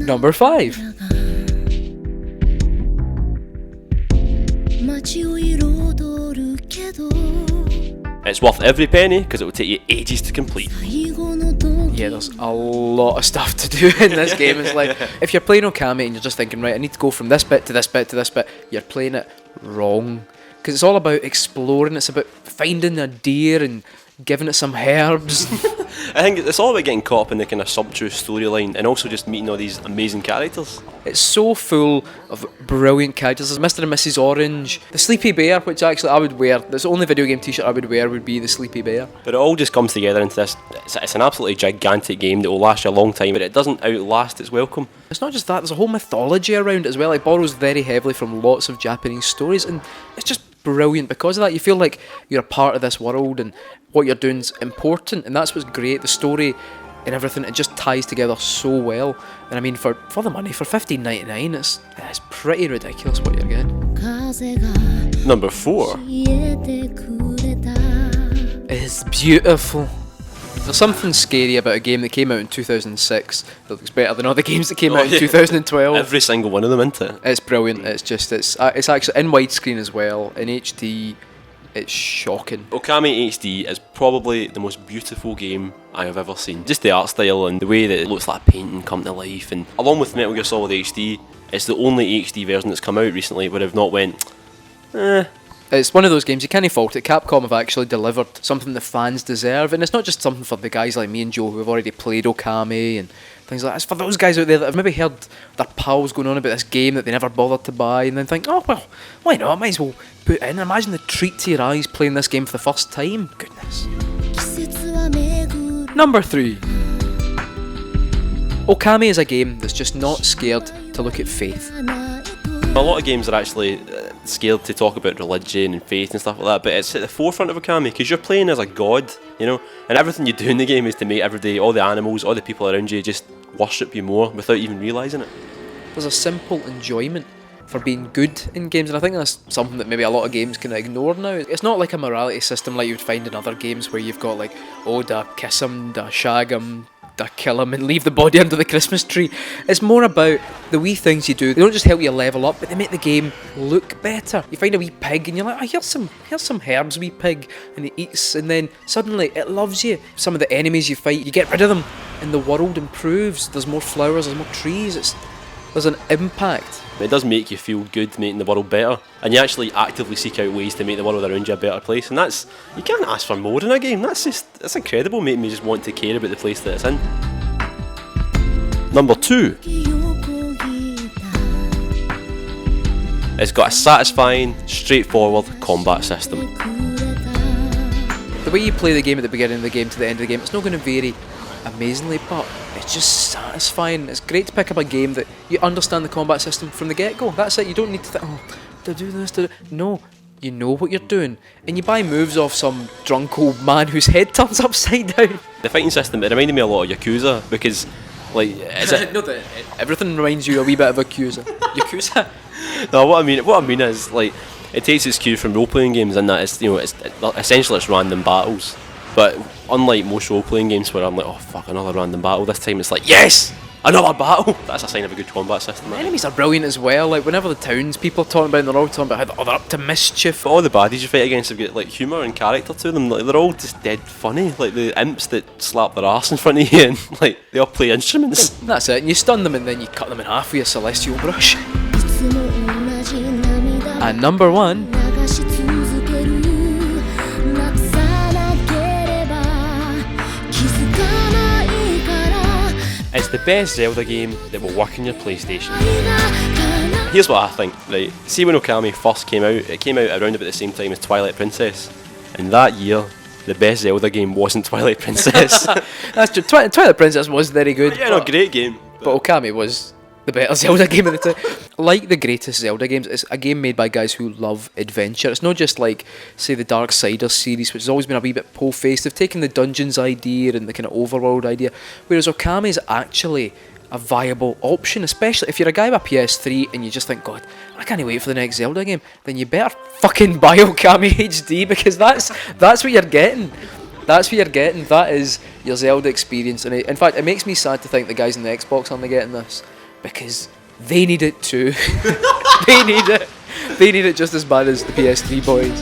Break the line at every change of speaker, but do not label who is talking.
Number 5.
It's worth every penny because it will take you ages to complete.
Yeah, there's a lot of stuff to do in this game. It's like, if you're playing Okami and you're just thinking, right, I need to go from this bit to this bit to this bit, you're playing it wrong. Because it's all about exploring, it's about finding a deer and giving it some herbs.
I think it's all about getting caught up in the kind of sumptuous storyline and also just meeting all these amazing characters.
It's so full of brilliant characters. There's Mr. and Mrs. Orange, the Sleepy Bear, which actually I would wear. That's the only video game t-shirt I would wear would be the Sleepy Bear.
But it all just comes together into this. It's an absolutely gigantic game that will last you a long time, but it doesn't outlast its welcome.
It's not just that, there's a whole mythology around it as well. It borrows very heavily from lots of Japanese stories, and it's just brilliant because of that. You feel like you're a part of this world and what you're doing's important, and that's what's great. The story and everything, it just ties together so well. And I mean, for the money, for $15.99, it's pretty ridiculous what you're getting.
Number 4.
It's beautiful. There's something scary about a game that came out in 2006 that looks better than all the games that came out in 2012.
Every single one of them, isn't it?
It's brilliant. It's actually in widescreen as well, in HD. It's shocking.
Okami HD is probably the most beautiful game I have ever seen. Just the art style and the way that it looks like a painting come to life, and along with Metal Gear Solid HD, it's the only HD version that's come out recently where I've not went,
It's one of those games you can't fault it. Capcom have actually delivered something the fans deserve, and it's not just something for the guys like me and Joe who have already played Okami and things like that. It's for those guys out there that have maybe heard their pals going on about this game that they never bothered to buy and then think, oh well, why not? I might as well put it in. Imagine the treat to your eyes playing this game for the first time. Goodness. Number 3. Okami is a game that's just not scared to look at faith.
a lot of games are actually scared to talk about religion and faith and stuff like that, but it's at the forefront of Okami because you're playing as a god, you know, and everything you do in the game is to make every day all the animals, all the people around you just worship you more without even realising it.
There's a simple enjoyment for being good in games, and I think that's something that maybe a lot of games can ignore now. It's not like a morality system like you'd find in other games where you've got like, oh, da kiss him, da shag him, da kill him and leave the body under the Christmas tree. It's more about the wee things you do. They don't just help you level up, but they make the game look better. You find a wee pig and you're like, oh, here's some herbs, wee pig, and it eats, and then suddenly it loves you. Some of the enemies you fight, you get rid of them and the world improves. There's more flowers, there's more trees, there's an impact.
It does make you feel good making the world better, and you actually actively seek out ways to make the world around you a better place, and that's, you can't ask for more in a game. That's incredible, making me just want to care about the place that it's in. Number 2. It's got a satisfying, straightforward combat system.
The way you play the game at the beginning of the game to the end of the game, it's not going to vary amazingly, but it's just satisfying. It's great to pick up a game that you understand the combat system from the get-go. That's it. You don't need to think, oh, do I do this? No, you know what you're doing, and you buy moves off some drunk old man whose head turns upside down.
The fighting system, it reminded me a lot of Yakuza, because like
everything reminds you a wee bit of Yakuza. Yakuza.
No, what I mean is, like, it takes its cue from role-playing games, and that is, you know, it's essentially it's random battles. But unlike most role-playing games where I'm like, oh fuck, another random battle, this time it's like, yes, another battle. That's a sign of a good combat system.
The enemies are brilliant as well. Like, whenever the townspeople are talking about it, they're all talking about how they're up to mischief.
But all the baddies you fight against have got like humour and character to them. Like, they're all just dead funny. Like the imps that slap their arse in front of you and like they all play instruments.
That's it. And you stun them and then you cut them in half with your celestial brush. And number 1.
It's the best Zelda game that will work in your PlayStation. Here's what I think, right? See, when Okami first came out, it came out around about the same time as Twilight Princess. And that year, the best Zelda game wasn't Twilight Princess.
That's true. Twilight Princess was very good.
Yeah, no, great game.
But Okami was the better Zelda game of the time. Like the greatest Zelda games, it's a game made by guys who love adventure. It's not just like, say, the Darksiders series, which has always been a wee bit po-faced. They've taken the dungeons idea and the kind of overworld idea, whereas Okami is actually a viable option, especially if you're a guy with a PS3 and you just think, God, I can't wait for the next Zelda game, then you better fucking buy Okami HD, because that's what you're getting. That's what you're getting. That is your Zelda experience. And in fact, it makes me sad to think the guys on the Xbox aren't getting this. because they need it too. They need it. They need it just as bad as the PS3 boys.